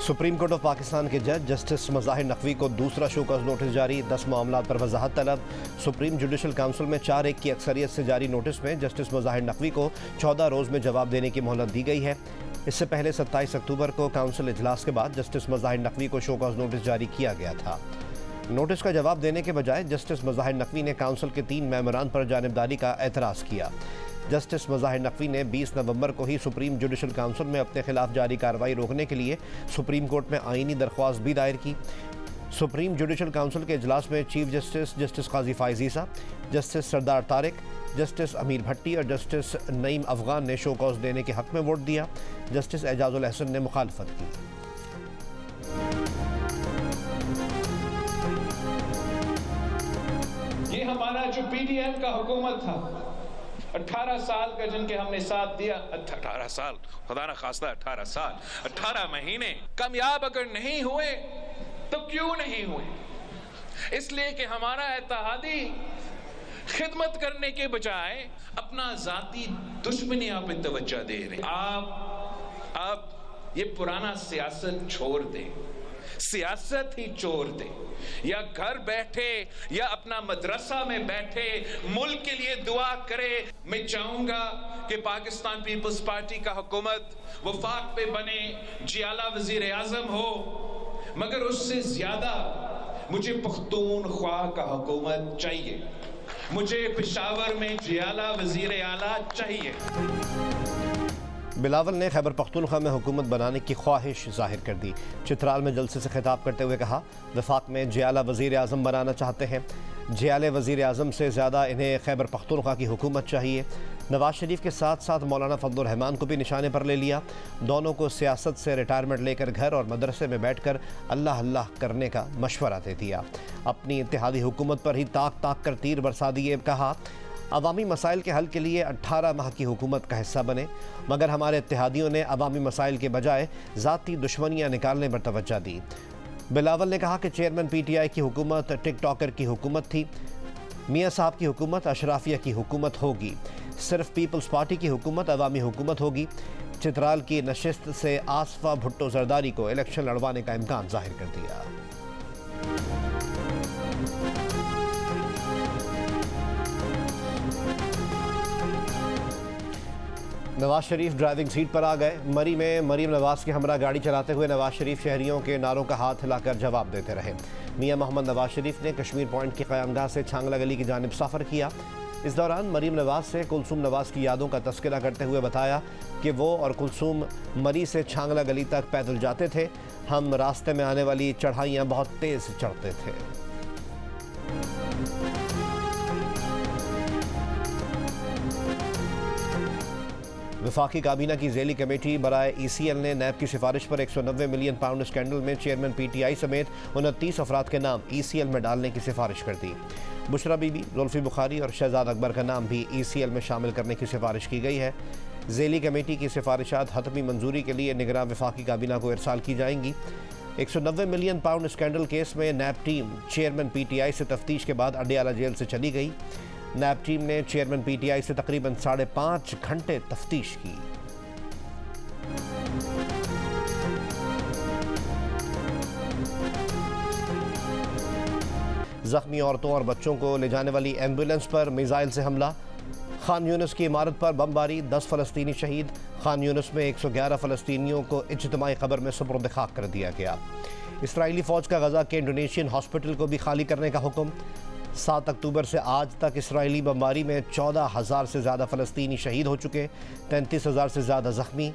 Supreme court of Pakistan के जज justice Mazahir Naqvi को दूसरा शोकॉज नोटिस जारी। 10 मामलों पर वजाहत तलब। सुप्रीम जुडिशल काउंसिल में 4-1 की अक्सरियत से जारी नोटिस में जस्टिस मज़ाहिर नकवी को 14 रोज़ में जवाब देने की मोहलत दी गई है। इससे पहले 27 अक्टूबर को काउंसिल इजलास के बाद जस्टिस मज़ाहिर नकवी को शोकॉज नोटिस जारी किया गया था। नोटिस का जवाब देने के बजाय जस्टिस मज़ाहिर नकवी ने काउंसिल के 3 मेमोरान पर जानिबदारी का एतराज़ किया। जस्टिस मज़ाहिर नकवी ने 20 नवंबर को ही सुप्रीम जुडिशल काउंसिल में अपने खिलाफ जारी कार्रवाई रोकने के लिए सुप्रीम कोर्ट में आईनी दरख्वास्त भी दायर की। सुप्रीम जुडिशल काउंसिल के इजलास में चीफ जस्टिस जस्टिस काजी फाइज ईसा, जस्टिस सरदार तारिक, जस्टिस अमीर भट्टी और जस्टिस नईम अफगान ने शो कॉज देने के हक में वोट दिया। जस्टिस एजाजुल अहसन ने मुखालफत की। ये हमारा जो पीडीएम का हुकूमत था, 18 साल का जिनके हमने साथ दिया, 18 साल खुदा ना खास्ता 18 साल 18 महीने कामयाब अगर नहीं हुए तो क्यों नहीं हुए? इसलिए कि हमारा इत्तेहादी खिदमत करने के बजाय अपना जाती दुश्मनियां पे तवज्जो दे रहे। आप ये पुराना सियासत छोड़ दें, सियासत ही छोड़ दे, या घर बैठे या अपना मदरसा में बैठे मुल्क के लिए दुआ करे। मैं चाहूंगा कि पाकिस्तान पीपल्स पार्टी का हुकूमत वफाक पे बने, जियाला वजीर आजम हो, मगर उससे ज्यादा मुझे पख्तूनख्वा का हुकूमत चाहिए। मुझे पेशावर में जियाला वजीर आला चाहिए। बिलावल ने खैबर पख्तूनख्वा में हुकूमत बनाने की ख्वाहिश जाहिर कर दी। चित्राल में जलसे से खिताब करते हुए कहा, वफाक में जियाला वज़ीर आज़म बनाना चाहते हैं। जियाले वज़ीर आज़म से ज़्यादा इन्हें खैबर पख्तूनख्वा की हुकूमत चाहिए। नवाज शरीफ के साथ साथ मौलाना फजलुर रहमान को भी निशाने पर ले लिया। दोनों को सियासत से रिटायरमेंट लेकर घर और मदरसे में बैठकर अल्लाह अल्लाह करने का मशवरा दे दिया। अपनी इत्तेहादी हुकूमत पर ही ताक ताक कर तीर बरसा दिए। कहा, अवामी मसाइल के हल के लिए 18 माह की हुकूमत का हिस्सा बने, मगर हमारे इत्तेहादियों ने अवामी मसाइल के बजाय ज़ाती दुश्मनियाँ निकालने पर तवज्जो दी। बिलावल ने कहा कि चेयरमैन PTI की हुकूमत टिकटॉकर की हुकूमत थी। मियाँ साहब की हुकूमत अशराफिया की हुकूमत होगी। सिर्फ पीपल्स पार्टी की हुकूमत अवामी हुकूमत होगी। चित्राल की नशिस्त से आसफा भुट्टो जरदारी को इलेक्शन लड़वाने का इम्कान जाहिर कर दिया। नवाज शरीफ ड्राइविंग सीट पर आ गए। मरी में मरीम नवाज के हमरा गाड़ी चलाते हुए नवाज शरीफ शहरियों के नारों का हाथ हिलाकर जवाब देते रहे। मियां मोहम्मद नवाज शरीफ ने कश्मीर पॉइंट की क़यामगाह से छांगला गली की जानिब सफ़र किया। इस दौरान मरीम नवाज से कुलसूम नवाज की यादों का तस्करा करते हुए बताया कि वो और कुलसूम मरी से छांगला गली तक पैदल जाते थे। हम रास्ते में आने वाली चढ़ाइयाँ बहुत तेज़ चढ़ते थे। वफाकी काबीना की ज़ेली कमेटी बराए ECL ने नैब की सिफारिश पर 190 मिलियन पाउंड स्कैंडल में चेयरमैन PTI समेत 29 अफराद के नाम ECL में डालने की सिफारिश कर दी। बुशरा बीबी, जुल्फी बुखारी और शहजाद अकबर का नाम भी ECL में शामिल करने की सिफारिश की गई है। ज़ेली कमेटी की सिफारिशात हतमी मंजूरी के लिए निगरान वफाकी काबीना को इरसाल की जाएंगी। 190 मिलियन पाउंड स्कैंडल केस में नैब टीम चेयरमैन PTI से तफ्तीश के बाद अडियाला जेल से चली गई। नैब टीम ने चेयरमैन PTI से तकरीबन 5.5 घंटे तफ्तीश की। जख्मी औरतों और बच्चों को ले जाने वाली एम्बुलेंस पर मिसाइल से हमला। खान यूनिस की इमारत पर बमबारी, 10 फ़लस्तीनी शहीद। खान यूनिस में 111 फ़लस्तीनियों को इज्तिमाई क़ब्र में सुपुर्द खाक कर दिया गया। इसराइली फ़ौज का गज़ा के इंडोनेशियन हॉस्पिटल को भी खाली करने का हुक्म। 7 अक्टूबर से आज तक इसराइली बमबारी में 14,000 से ज़्यादा फ़लस्तीनी शहीद हो चुके, 33,000 से ज़्यादा ज़ख्मी।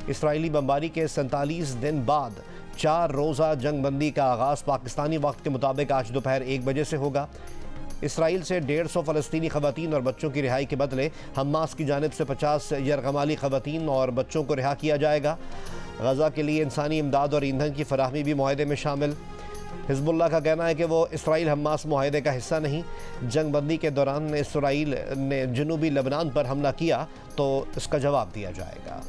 इसराइली बमबारी के 47 दिन बाद 4 रोज़ा जंग बंदी का आगाज़ पाकिस्तानी वक्त के मुताबिक आज दोपहर 1 बजे से होगा। इसराइल से 150 फ़लस्तीनी ख़वातीन और बच्चों की रिहाई के बदले हमास की जानिब से 50 यरगमाली ख़वातीन और बच्चों को रिहा किया जाएगा। गज़ा के लिए इंसानी इमदाद और ईंधन की फराहमी भी मुआहदे में शामिल। हिज़्बुल्लाह का कहना है कि वो इसराइल हमास मुआहदे का हिस्सा नहीं। जंग बंदी के दौरान इसराइल ने जनूबी लेबनान पर हमला किया तो इसका जवाब दिया जाएगा।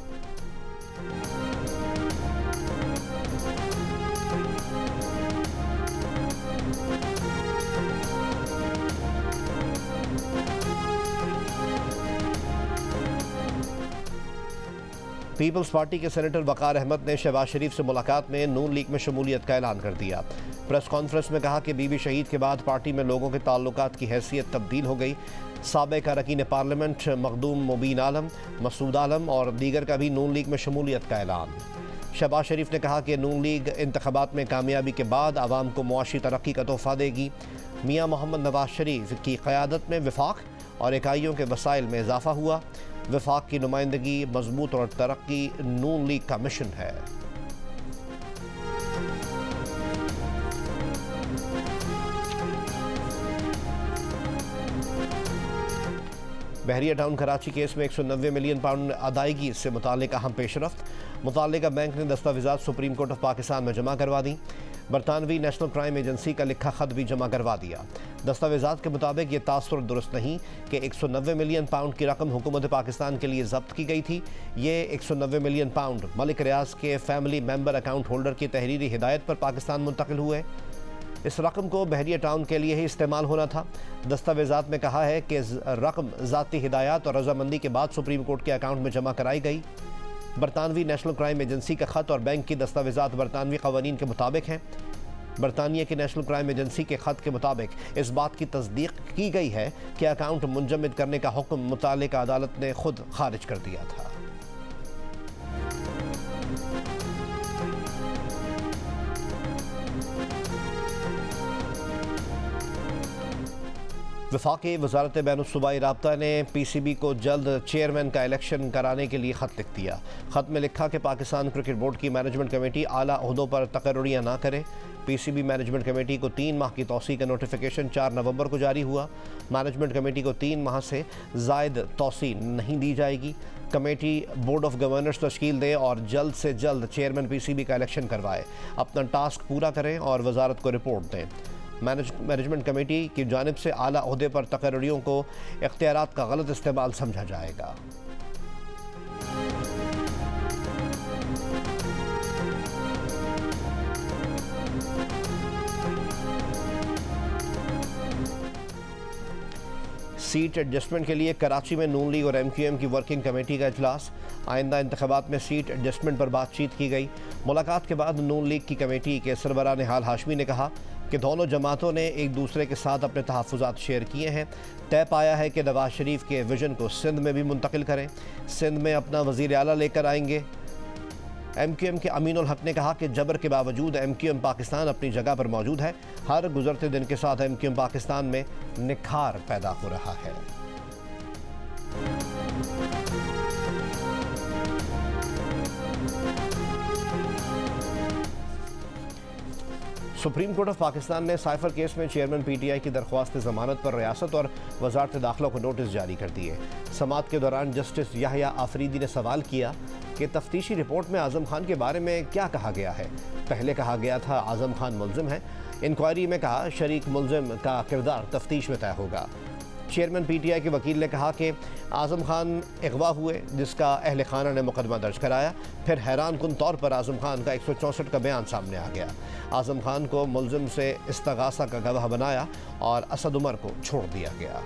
पीपल्स पार्टी के सेनेटर वकार अहमद ने शहबाज शरीफ से मुलाकात में नून लीग में शमूलियत का ऐलान कर दिया। प्रेस कॉन्फ्रेंस में कहा कि बीबी शहीद के बाद पार्टी में लोगों के ताल्लुकात की हैसियत तब्दील हो गई। साबिक़ अरकान पार्लियामेंट मखदूम मुबीन आलम, मसूद आलम और दीगर का भी नून लीग में शमूलियत का ऐलान। शहबाज शरीफ ने कहा कि नून लीग इंतखाबात में कामयाबी के बाद आवाम को मुआशी तरक्की का तोहफ़ा देगी। मियाँ मोहम्मद नवाज शरीफ की क़यादत में वफाक और इकाइयों के वसाइल में इजाफा हुआ। वफाक की नुमाइंदगी, मजबूत और तरक्की नून लीग का मिशन है। बहरिया टाउन कराची केस में 190 मिलियन पाउंड अदायगी से मुताल्लिक अहम पेशरफ्त। मुताल्लिका बैंक ने दस्तावेज़ात सुप्रीम कोर्ट ऑफ पाकिस्तान में जमा करवा दी। बरतानवी नेशनल क्राइम एजेंसी का लिखा खत भी जमा करवा दिया। दस्तावेज़ात के मुताबिक ये तासुर दुरुस्त नहीं कि 190 मिलियन पाउंड की रकम हुकूमत पाकिस्तान के लिए जब्त की गई थी। ये 190 मिलियन पाउंड मलिक रियाज के फैमिली मेंबर अकाउंट होल्डर की तहरीरी हिदायत पर पाकिस्तान मुंतकिल हुए। इस रकम को बहरिया टाउन के लिए ही इस्तेमाल होना था। दस्तावेज़ात में कहा है कि रकम ज़ाती हिदायत और रजामंदी के बाद सुप्रीम कोर्ट के अकाउंट में जमा कराई गई। बरतानवी नेशनल क्राइम एजेंसी का खत और बैंक की दस्तावेज़ात बरतानवी कवानीन के मुताबिक हैं। बरतानिया की नेशनल क्राइम एजेंसी के खत के मुताबिक इस बात की तस्दीक की गई है कि अकाउंट मुंजमद करने का हुक्म मुतालिका अदालत ने खुद खारिज कर दिया था। वफाकी वज़ारत बैनुस्सूबाई राब्ता ने PCB को जल्द चेयरमैन का इलेक्शन कराने के लिए ख़त लिख दिया। ख़त में लिखा कि पाकिस्तान क्रिकेट बोर्ड की मैनेजमेंट कमेटी आला ओहदों पर तकर्रुरियाँ ना करे। PCB मैनेजमेंट कमेटी को 3 माह की तौसी का नोटिफिकेशन 4 नवंबर को जारी हुआ। मैनेजमेंट कमेटी को 3 माह से ज़ायद तौसी नहीं दी जाएगी। कमेटी बोर्ड ऑफ गवर्नर्स तश्कील दे और जल्द से जल्द चेयरमैन PCB का इलेक्शन करवाए, अपना टास्क पूरा करें और वजारत को रिपोर्ट दें। मैनेजमेंट कमेटी की जानिब से आला ओहदे पर तकर्रुरियों को इख्तियारात का गलत इस्तेमाल समझा जाएगा। सीट एडजस्टमेंट के लिए कराची में नून लीग और MQM की वर्किंग कमेटी का इजलास। आइंदा इंतखाबात में सीट एडजस्टमेंट पर बातचीत की गई। मुलाकात के बाद नून लीग की कमेटी के सरबराह निहाल हाशमी ने कहा कि दोनों जमातों ने एक दूसरे के साथ अपने तहफ़्फ़ुज़ात शेयर किए हैं। तय पाया है कि नवाज शरीफ के विजन को सिंध में भी मुंतकिल करें। सिंध में अपना वज़ीर आला लेकर आएंगे। MQM के अमीनुल हक ने कहा कि जबर के बावजूद MQM पाकिस्तान अपनी जगह पर मौजूद है। हर गुजरते दिन के साथ MQM पाकिस्तान में निखार पैदा हो रहा है। सुप्रीम कोर्ट ऑफ पाकिस्तान ने साइफर केस में चेयरमैन PTI की दरख्वास्त ज़मानत पर रियासत और वजारत दाखिला को नोटिस जारी कर दिए। समाअत के दौरान जस्टिस याहिया आफरीदी ने सवाल किया कि तफ्तीशी रिपोर्ट में आज़म खान के बारे में क्या कहा गया है। पहले कहा गया था आज़म खान मुल्ज़िम है। इंक्वायरी में कहा शरीक मुल्ज़िम का किरदार तफ्तीश में तय होगा। चेयरमैन PTI के वकील ने कहा कि आज़म खान अगवा हुए, जिसका अहल खाना ने मुकदमा दर्ज कराया। फिर हैरान कुन तौर पर आज़म खान का 164 का बयान सामने आ गया। आज़म खान को मुल्ज़िम से इस्तगासा का गवाह बनाया और असद उमर को छोड़ दिया गया।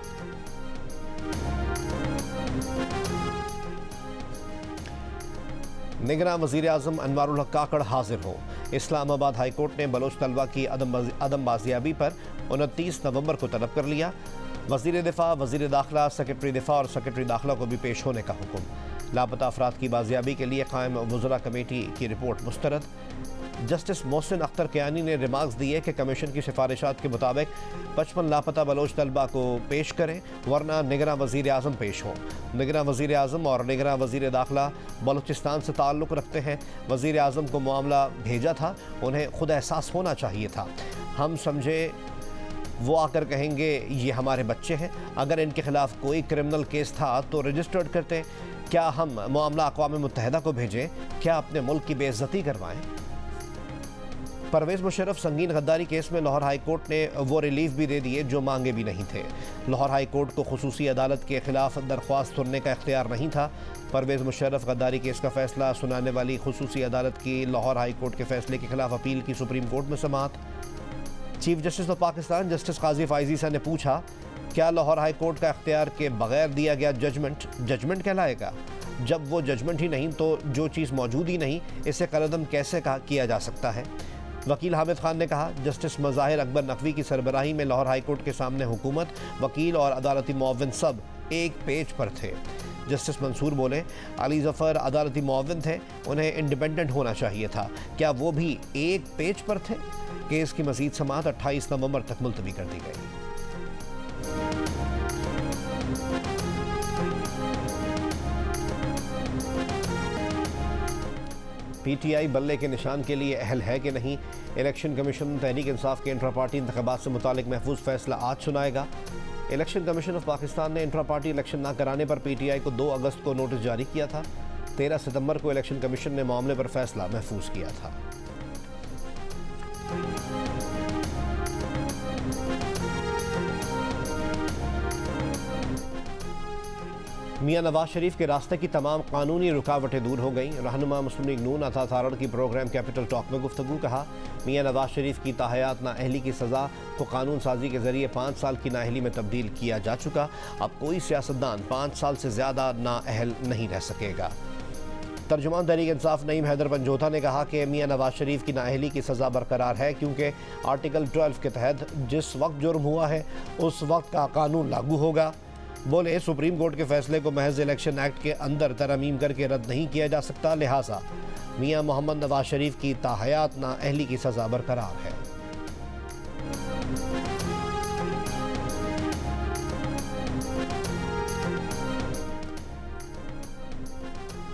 निगरां वज़ीर आज़म अनवारुल हक काकड़ हाजिर हो। इस्लामाबाद हाई कोर्ट ने बलोच तलबा की अदम बाजियाबी पर 29 नवंबर को तलब कर लिया। वज़ीर दिफा, वज़ीर दाखिला, सेक्रेटरी दिफा और सेक्रेटरी दाखिला को भी पेश होने का हुक्म। लापता अफराद की बाजियाबी के लिए कायम वज़रा कमेटी की रिपोर्ट मुस्तरद। जस्टिस मोहसिन अख्तर कियानी ने रिमार्क्स दिए कि कमीशन की सिफारिशात के मुताबिक 55 लापता बलोच तलबा को पेश करें, वरना निगरां वज़ीर आज़म पेश हों। निगरां वज़ीर आज़म और निगरां वज़ीर दाखिला बलूचिस्तान से ताल्लुक़ रखते हैं। वज़ीर आज़म को मामला भेजा था, उन्हें खुद एहसास होना चाहिए था। हम समझे वो आकर कहेंगे ये हमारे बच्चे हैं। अगर इनके खिलाफ कोई क्रिमिनल केस था तो रजिस्टर्ड करते। क्या हम मामला अक़वाम मुत्तहिदा को भेजें? क्या अपने मुल्क की बेइज्जती करवाएं? परवेज़ मुशर्रफ संगीन गद्दारी केस में लाहौर हाई कोर्ट ने वो रिलीफ भी दे दिए जो मांगे भी नहीं थे। लाहौर हाई कोर्ट को खुसूसी अदालत के खिलाफ दरख्वास्त सुनने का इख्तियार नहीं था। परवेज़ मुशर्रफ गद्दारी केस का फैसला सुनाने वाली खुसूसी अदालत की लाहौर हाई कोर्ट के फैसले के खिलाफ अपील की सुप्रीम कोर्ट में समाअत। Chief justice of Pakistan justice Qazi Faez Isa ने पूछा, क्या लाहौर हाई कोर्ट का इख्तियार के बगैर दिया गया जजमेंट कहलाएगा? जब वो जजमेंट ही नहीं तो जो चीज़ मौजूद ही नहीं, इसे कलअदम कैसे किया जा सकता है। वकील हामिद खान ने कहा, जस्टिस मज़ाहिर अकबर नकवी की सरबराही में लाहौर हाई कोर्ट के सामने हुकूमत, वकील और अदालती मुअव्विन सब एक पेज पर थे। जस्टिस मंसूर बोले, अली ज़फ़र अदालती मुअव्विन थे, उन्हें इंडिपेंडेंट होना चाहिए था, क्या वो भी एक पेज पर थे? केस की मज़ीद समाअत 28 नवंबर तक मुलतवी कर दी गई। PTI बल्ले के निशान के लिए अहल है कि नहीं? इलेक्शन कमीशन तहरीक इंसाफ के इंट्रा पार्टी इंतखाबात से मुतालिक महफूज फैसला आज सुनाएगा। इलेक्शन कमीशन ऑफ पाकिस्तान ने इंट्रा पार्टी इलेक्शन न कराने पर PTI को 2 अगस्त को नोटिस जारी किया था। 13 सितंबर को इलेक्शन कमीशन ने मामले पर फैसला महफूज किया था। मियां नवाज शरीफ के रास्ते की तमाम कानूनी रुकावटें दूर हो गईं। रहनुमा मुस्लिम लीग नून अता तारड़ की प्रोग्राम कैपिटल टॉक में गुफ्तगू। कहा, मियां नवाज शरीफ की ताहयात नाअहली की सज़ा को कानून साजी के जरिए 5 साल की नाअहली में तब्दील किया जा चुका। अब कोई सियासतदान 5 साल से ज़्यादा नाअहल नहीं रह सकेगा। तर्जुमान तहरीक इंसाफ नईम हैदर पंजोता ने कहा कि मियां नवाज शरीफ की नाअहली की सज़ा बरकरार है, क्योंकि आर्टिकल 12 के तहत जिस वक्त जुर्म हुआ है उस वक्त का कानून लागू होगा। बोले, सुप्रीम कोर्ट के फैसले को महज इलेक्शन एक्ट के अंदर तरमीम करके रद्द नहीं किया जा सकता, लिहाजा मियां मोहम्मद नवाज शरीफ की ताहयात नाअहली की सज़ा बरकरार है।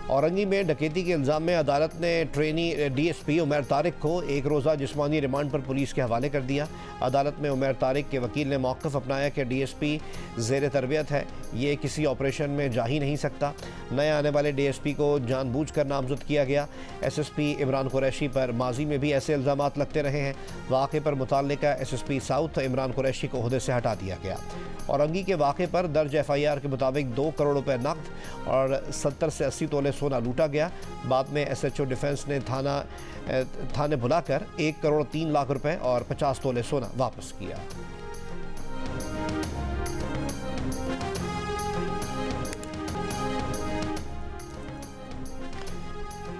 औरंगी में डकैती के इल्ज़ाम में अदालत ने ट्रेनी DSP उमैर तारिक को 1 रोज़ा जिस्मानी रिमांड पर पुलिस के हवाले कर दिया। अदालत में उमैर तारिक के वकील ने मौक़िफ़ अपनाया कि DSP ज़ेर तरबियत है, ये किसी ऑपरेशन में जा ही नहीं सकता। नए आने वाले DSP को जानबूझकर नामज़द किया गया। SSP इमरान कुरैशी पर माजी में भी ऐसे इल्ज़ामात लगते रहे हैं। वाक़े पर मुतल्लिका SSP साउथ इमरान कुरैशी को ओहदे से हटा दिया गया। औरंगी के वाक़े पर दर्ज FIR के मुताबिक 2 करोड़ रुपए नकद और 70 से 80 तोले सोना लूटा गया। बाद में SHO डिफेंस ने थाने बुलाकर 1 करोड़ 3 लाख रुपए और 50 तोले सोना वापस किया।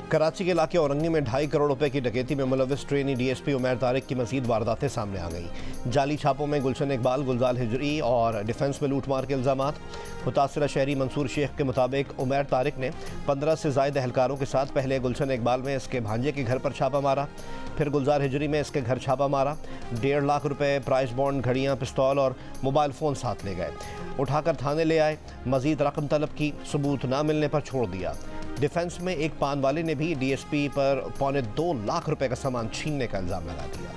कराची के इलाके औरंगी में 2.5 करोड़ रुपए की डकैती में मुलव्विस ट्रेनी DSP उमैर तारिक की मजीद वारदातें सामने आ गई। जाली छापों में गुलशन इकबाल, गुलजार हिजरी और डिफेंस में लूटमार के इल्ज़ामात। मुतासरा शहरी मंसूर शेख के मुताबिक उमैर तारिक ने 15 से ज़ायद एहलकारों के साथ पहले गुलशन इकबाल में इसके भांजे के घर पर छापा मारा, फिर गुलजार हिजरी में इसके घर छापा मारा। 1.5 लाख रुपए, प्राइस बॉन्ड, घड़ियाँ, पिस्तौल और मोबाइल फ़ोन साथ ले गए। उठाकर थाने ले आए, मजीद रकम तलब की, सबूत ना मिलने पर छोड़ दिया। डिफेंस में एक पान वाले ने भी DSP पर 2.25 लाख रुपए का सामान छीनने का इल्ज़ाम लगा दिया।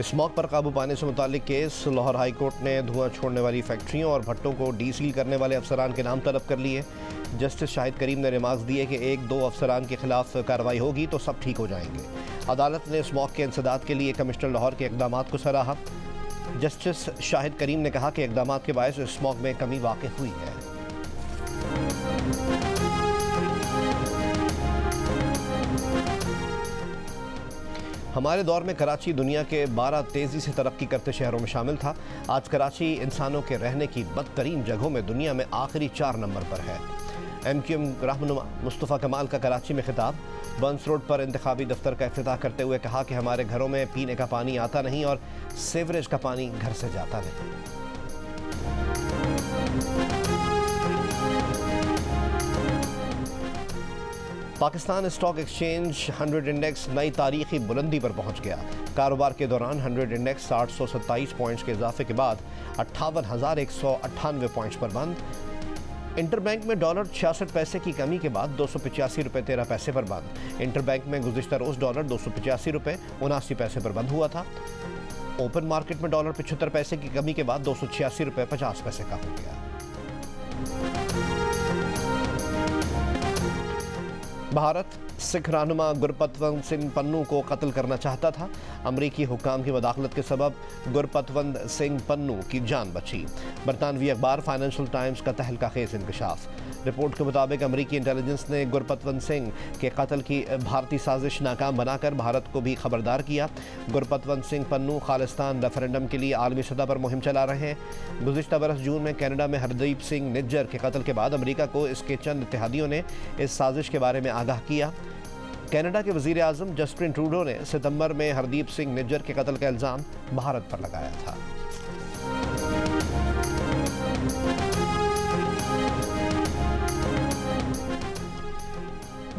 स्मॉग पर काबू पाने से मुतालिक केस। लाहौर हाई कोर्ट ने धुआं छोड़ने वाली फैक्ट्रियों और भट्टों को डीसील करने वाले अफसरान के नाम तलब कर लिए। जस्टिस शाहिद करीम ने रिमार्क्स दिए कि 1-2 अफसरान के खिलाफ कार्रवाई होगी तो सब ठीक हो जाएंगे। अदालत ने स्मॉग के इंसदाद के लिए कमिश्नर लाहौर के इक़दामात को सराहा। जस्टिस शाहिद करीम ने कहा कि इक़दामात के बायस स्मॉग में कमी वाक़ई हुई है। हमारे दौर में कराची दुनिया के 12 तेज़ी से तरक्की करते शहरों में शामिल था। आज कराची इंसानों के रहने की बदतरीन जगहों में दुनिया में आखिरी 4 नंबर पर है। MQM रहनुमा मुस्तफ़ा कमाल का कराची में खिताब। बंस रोड पर इंतखाबी दफ्तर का इफ्तिताह करते हुए कहा कि हमारे घरों में पीने का पानी आता नहीं और सीवरेज का पानी घर से जाता नहीं। पाकिस्तान स्टॉक एक्सचेंज 100 इंडेक्स नई तारीखी बुलंदी पर पहुंच गया। कारोबार के दौरान 100 इंडेक्स 827 पॉइंट्स के इजाफे के बाद 58,198 पॉइंट्स पर बंद। इंटरबैंक में डॉलर 66 पैसे की कमी के बाद 285 रुपये 13 पैसे पर बंद। इंटरबैंक में गुज़िश्ता रोज़ डॉलर 285 रुपये 79 पैसे पर बंद हुआ था। ओपन मार्केट में डॉलर 75 पैसे की कमी के बाद 286 रुपये 50 पैसे का हो गया। भारत सिख रहनुमा गुरपतवंत सिंह पन्नू को कत्ल करना चाहता था। अमरीकी हुक्काम की मदाखलत के सबब गुरपतवंत सिंह पन्नू की जान बची। बरतानवी अखबार फाइनेंशियल टाइम्स का तहलका खेज इंकशाफ। रिपोर्ट के मुताबिक अमरीकी इंटेलिजेंस ने गुरपतवंत सिंह के कत्ल की भारतीय साजिश नाकाम बनाकर भारत को भी खबरदार किया। गुरपतवंत सिंह पन्नू खालिस्तान रेफरेंडम के लिए आलमी सतह पर मुहिम चला रहे हैं। गुज़िश्ता बरस जून में कनाडा में हरदीप सिंह निज्जर के कत्ल के बाद अमरीका को इसके चंद इत्तेहादियों ने इस साजिश के बारे में आगाह किया। कनाडा के वज़ीर आज़म जस्टिन ट्रूडो ने सितंबर में हरदीप सिंह निज्जर के कत्ल का इल्ज़ाम भारत पर लगाया था।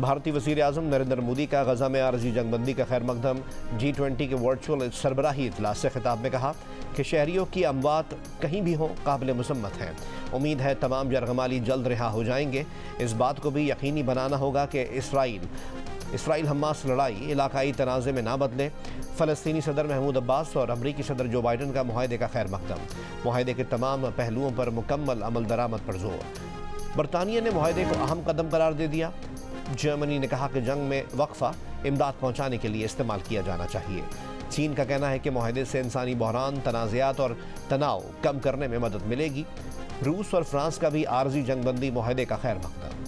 भारतीय वज़ीर आज़म नरेंद्र मोदी का गजा में आरजी जंगबंदी का खैर मकदम G20 के वर्चुअल सरबराही इजलास से खिताब में कहा कि शहरियों की अमवात कहीं भी हों काबिल मुसम्मत हैं। उम्मीद है तमाम यरगमाली जल्द रिहा हो जाएंगे। इस बात को भी यकीनी बनाना होगा कि इसराइल हमास लड़ाई इलाकाई तनाज़े में ना बदले। फ़लस्तीनी सदर महमूद अब्बास और अमरीकी सदर जो बाइडन का मुआहदे का खैर मकदम। मुआहदे के तमाम पहलुओं पर मुकम्मल अमल दरामद पर जोर। बरतानिया ने मुआहदे को अहम कदम करार दे दिया। जर्मनी ने कहा कि जंग में वक्फा इमदाद पहुंचाने के लिए इस्तेमाल किया जाना चाहिए। चीन का कहना है कि मुआहदे से इंसानी बहरान, तनाज़ात और तनाव कम करने में मदद मिलेगी। रूस और फ्रांस का भी आरजी जंगबंदी मुआहदे का खैर मकदम।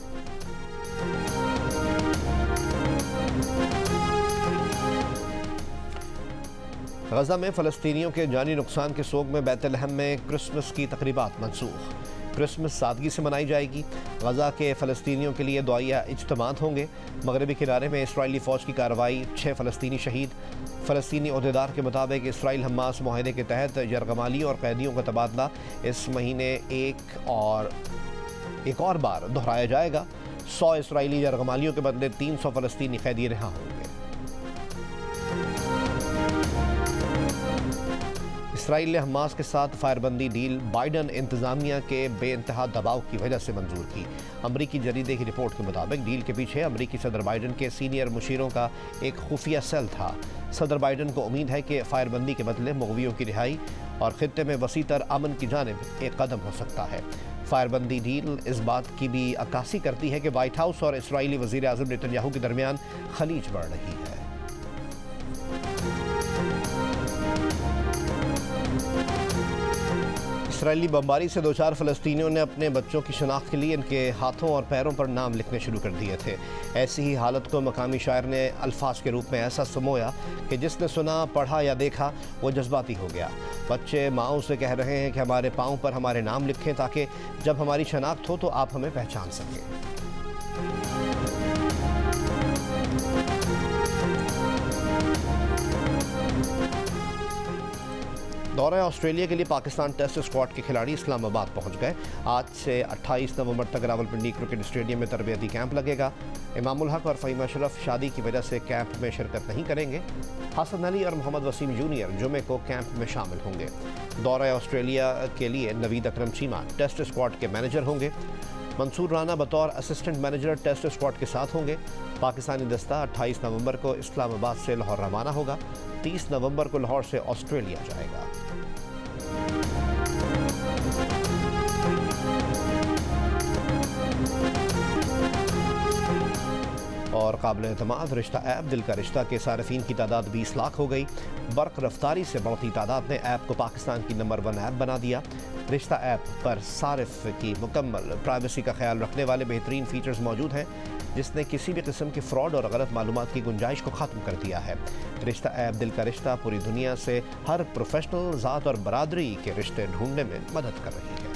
गजा में फ़लस्तीनियों के जानी नुकसान के सोग में बैतलहम में क्रिसमस की तकरीबात मनसूख। क्रिसमस सादगी से मनाई जाएगी। गजा के फ़लस्तीनियों के लिए दुआया इज्तिमात होंगे। मगरबी किनारे में इसराइली फ़ौज की कार्रवाई, 6 फ़लस्तीनी शहीद। फ़लस्तीनी अहदेदार के मुताबिक इसराइल हमास मुआहदे के तहत यरगमाली और कैदियों का तबादला इस महीने एक और बार दोहराया जाएगा। 100 इसराइली यरगमालियों के बदले 300 फ़लस्तीनी कैदी रिहा होंगे। इसराइल ने हमास के साथ फायरबंदी डील बाइडन इंतजामिया के बेइंतहा दबाव की वजह से मंजूर की। अमरीकी जरीदे की रिपोर्ट के मुताबिक डील के पीछे अमरीकी सदर बाइडन के सीनियर मुशीरों का एक खुफिया सेल था। सदर बाइडन को उम्मीद है कि फायरबंदी के बदले मुग़वियों की रिहाई और खित्ते में वसीतर अमन की जानिब एक कदम हो सकता है। फायरबंदी डील इस बात की भी अक्कासी करती है कि वाइट हाउस और इसराइली वज़ीर आज़म नेतन्याहू के दरमियान खलीज बढ़ रही है। इसराइली बमबारी से 2-4 फ़लस्तीनियों ने अपने बच्चों की शनाख्त के लिए इनके हाथों और पैरों पर नाम लिखने शुरू कर दिए थे। ऐसी ही हालत को मकामी शायर ने अल्फाज के रूप में ऐसा समोया कि जिसने सुना, पढ़ा या देखा वो जज्बाती हो गया। बच्चे माँओं से कह रहे हैं कि हमारे पाँव पर हमारे नाम लिखें ताकि जब हमारी शनाख्त हो तो आप हमें पहचान सकें। दौरे ऑस्ट्रेलिया के लिए पाकिस्तान टेस्ट स्क्वाड के खिलाड़ी इस्लामाबाद पहुंच गए। आज से 28 नवंबर तक रावलपिंडी क्रिकेट स्टेडियम में तरबियती कैंप लगेगा। इमामुल हक और फ़हीम अशरफ शादी की वजह से कैंप में शिरकत नहीं करेंगे। हसन अली और मोहम्मद वसीम जूनियर जुमे को कैंप में शामिल होंगे। दौरे ऑस्ट्रेलिया के लिए नवीद अकरम चीमा टेस्ट स्क्वाड के मैनेजर होंगे। मंसूर राना बतौर असिस्टेंट मैनेजर टेस्ट स्क्वाड के साथ होंगे। पाकिस्तानी दस्ता 28 नवंबर को इस्लामाबाद से लाहौर रवाना होगा। 30 नवंबर को लाहौर से ऑस्ट्रेलिया जाएगा। और काबिल एतमाद रिश्ता ऐप दिल का रिश्ता के सारिफीन की तादाद 20 लाख हो गई। बर्क रफ्तारी से बढ़ती तादाद ने ऐप को पाकिस्तान की नंबर 1 ऐप बना दिया। रिश्ता ऐप पर सारिफ की मुकम्मल प्राइवेसी का ख्याल रखने वाले बेहतरीन फीचर्स मौजूद हैं, जिसने किसी भी किस्म के फ्रॉड और गलत मालूमात की गुंजाइश को ख़त्म कर दिया है। रिश्ता ऐप दिल का रिश्ता पूरी दुनिया से हर प्रोफेशनल, ज़ात और बरादरी के रिश्ते ढूंढने में मदद कर रही है।